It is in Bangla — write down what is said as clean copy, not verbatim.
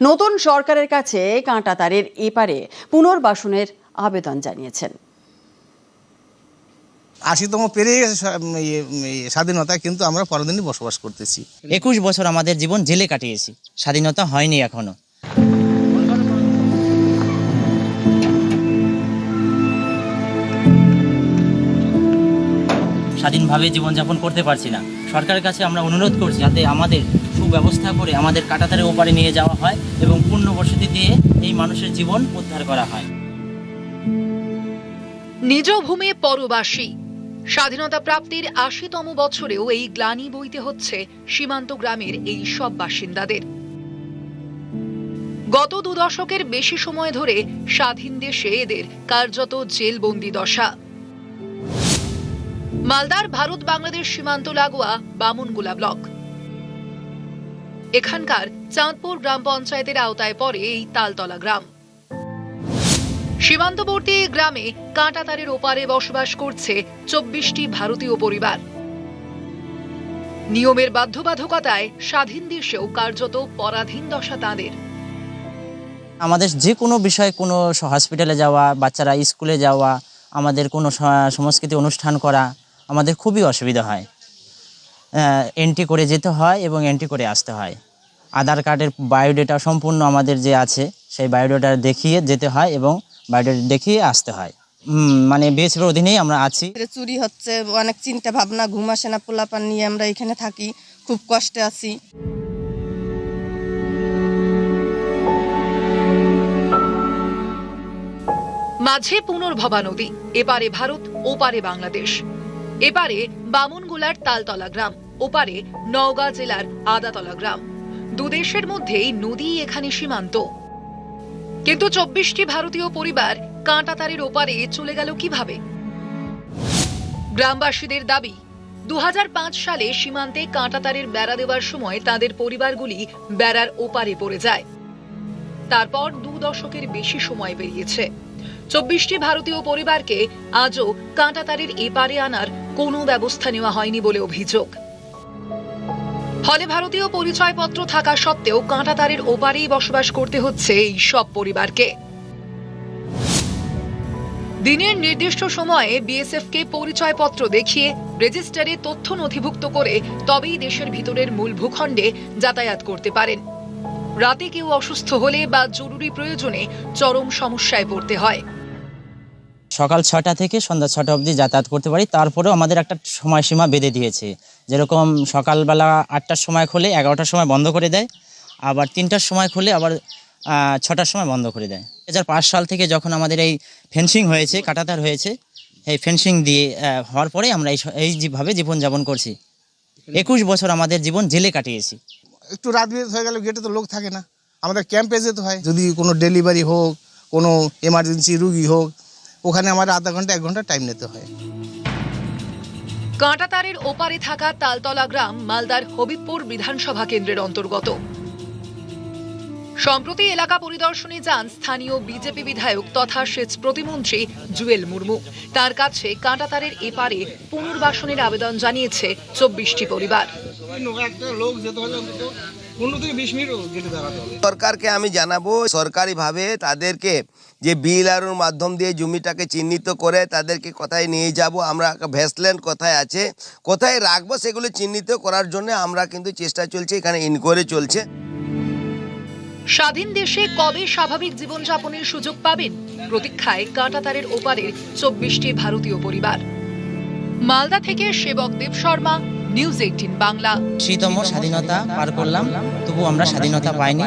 নতুন সরকারের কাছে কাঁটাতারের এপারে পুনর্বাসনের আবেদন জানিয়েছেন। ৮০তম পেরিয়ে গেছে স্বাধীনতা, কিন্তু আমরা পরদিনই বসবাস করতেছি। ২১ বছর আমাদের জীবন জেলে কাটিয়েছি, স্বাধীনতা হয়নি এখনো। স্বাধীনভাবে জীবনযাপন করতে পারছি না। সরকারের কাছে আমরা অনুরোধ করছি যাতে আমাদের সুব্যবস্থা করে আমাদের কাঁটাতারের ওপারে নিয়ে যাওয়া হয় এবং পুনর্বসতি দিয়ে এই মানুষের জীবন উদ্ধার করা হয়। নিজ ভূমি পরবাসী, স্বাধীনতা প্রাপ্তির ৮০তম বছরেও এই গ্লানি বইতে হচ্ছে সীমান্ত গ্রামের এই সব বাসিন্দাদের। গত ২ দশকের বেশি সময় ধরে স্বাধীন দেশে এদের কার্যত জেলবন্দি দশা। মালদার ভারত বাংলাদেশ সীমান্ত লাগোয়া বামুনগোলা ব্লক। এখানকার চাঁদপুর গ্রাম পঞ্চায়েতের আওতায় পড়ে এই তালতলা গ্রাম। সীমান্তবর্তী এই গ্রামে কাঁটাতারের ওপারে বসবাস করছে ২৪টি ভারতীয় পরিবার। নিয়মের বাধ্যবাধকতায় স্বাধীন দেশেও কার্যত পরাধীন দশা তাঁদের। আমাদের যে কোনো বিষয়ে, কোনো হসপিটালে যাওয়া, বাচ্চারা স্কুলে যাওয়া, আমাদের কোনো সংস্কৃতি অনুষ্ঠান করা আমাদের খুবই অসুবিধা হয়। এন্ট্রি করে যেতে হয় এবং এন্ট্রি করে আসতে হয়। আধার কার্ডের বায়োডেটা সম্পূর্ণ আমাদের যে আছে সেই বায়োডেটা দেখিয়ে যেতে হয় এবং বায়োডেটা দেখিয়ে আসতে হয়। মানে বিএসএফের অধীনেই আমরা আছি। চুরি হচ্ছে, অনেক চিন্তা ভাবনা, ঘুম আসে না, পোলাপান নিয়ে আমরা এখানে থাকি, খুব কষ্টে আছি। মাঝে পুনর্ভবা নদী, এপারে ভারত, ওপারে বাংলাদেশ। এপারে বামুনগোলার তালতলা গ্রাম, ওপারে নওগাঁ জেলার আদাতলা গ্রাম। দুদেশের মধ্যেই নদী এখানে সীমান্ত। কিন্তু ২৪টি ভারতীয় পরিবার কাঁটাতারের ওপারে চলে গেল কিভাবে? গ্রামবাসীদের দাবি, ২০০৫ সালে সীমান্তে কাঁটাতারের বেড়া দেওয়ার সময় তাদের পরিবারগুলি বেড়ার ওপারে পড়ে যায়। তারপর ২ দশকের বেশি সময় পেরিয়েছে। ২৪টি ভারতীয় পরিবারকে আজও কাঁটাতারের এপারে আনার কোনো ব্যবস্থা নেওয়া হয়নি বলে অভিযোগ। ফলে ভারতীয় পরিচয়পত্র থাকা সত্ত্বেও কাঁটাতারের ওপারেই বসবাস করতে হচ্ছে এই সব পরিবারকে। দিনের নির্দিষ্ট সময়ে বিএসএফকে পরিচয়পত্র দেখিয়ে রেজিস্টারে তথ্য নথিভুক্ত করে তবেই দেশের ভিতরের মূল ভূখণ্ডে যাতায়াত করতে পারেন। রাতে কেউ অসুস্থ হলে বা জরুরি প্রয়োজনে চরম সমস্যায় পড়তে হয়। সকাল ৬টা থেকে সন্ধ্যা ৬টা অবধি যাতায়াত করতে পারি। তারপরেও আমাদের একটা সময়সীমা বেঁধে দিয়েছে, যেরকম সকালবেলা ৮টার সময় খুলে ১১টার সময় বন্ধ করে দেয়, আবার 3টার সময় খুলে আবার ৬টার সময় বন্ধ করে দেয়। ২০০৫ সাল থেকে যখন আমাদের এই ফেন্সিং হয়েছে, কাঁটাতার হয়েছে, এই ফেন্সিং দিয়ে হওয়ার পরে আমরা এইভাবে জীবনযাপন করছি। ২১ বছর আমাদের জীবন জেলে কাটিয়েছি। একটু রাত বিরেত হয়ে গেল, গেটে তো লোক থাকে না, আমাদের ক্যাম্পে যেতে হয়। যদি কোনো ডেলিভারি হোক, কোনো এমার্জেন্সি রুগী হোক, ওখানে আমার আধা ঘন্টা ১ ঘন্টা টাইম নিতে হয়। কাঁটাতারের ওপারে থাকা তালতলা গ্রাম মালদার হবিবপুর বিধানসভা কেন্দ্রের অন্তর্গত। সম্প্রতি এলাকা পরিদর্শনে যান স্থানীয় বিজেপি বিধায়ক তথা সেচ প্রতিমন্ত্রী জুয়েল মুর্মু। তার কাছে কাঁটাতারের এপারে পুনর্বাসনের আবেদন জানিয়েছে ২৪টি পরিবার। সরকারকে আমি জানাবো, সরকারিভাবে তাদেরকে যে বিএলআরওর মাধ্যম দিয়ে জমিটাকে চিহ্নিত করে তাদেরকে কোথায় নিয়ে যাব, আমরা ভেস্টল্যান্ড কোথায় আছে, কোথায় রাখবো, সেগুলো চিহ্নিত করার জন্য আমরা কিন্তু চেষ্টা চলছে, এখানে ইনকোয়ারি চলছে। স্বাধীন দেশে কবে স্বাভাবিক জীবনযাপনের সুযোগ পাবেন, প্রতীক্ষায় কাঁটাতারের ওপারের ২৪টি ভারতীয় পরিবার। মালদা থেকে সেবক দেব শর্মা, নিউজ ১৮ বাংলা। ৮০তম স্বাধীনতা পার করলাম, তবু আমরা স্বাধীনতা পাইনি।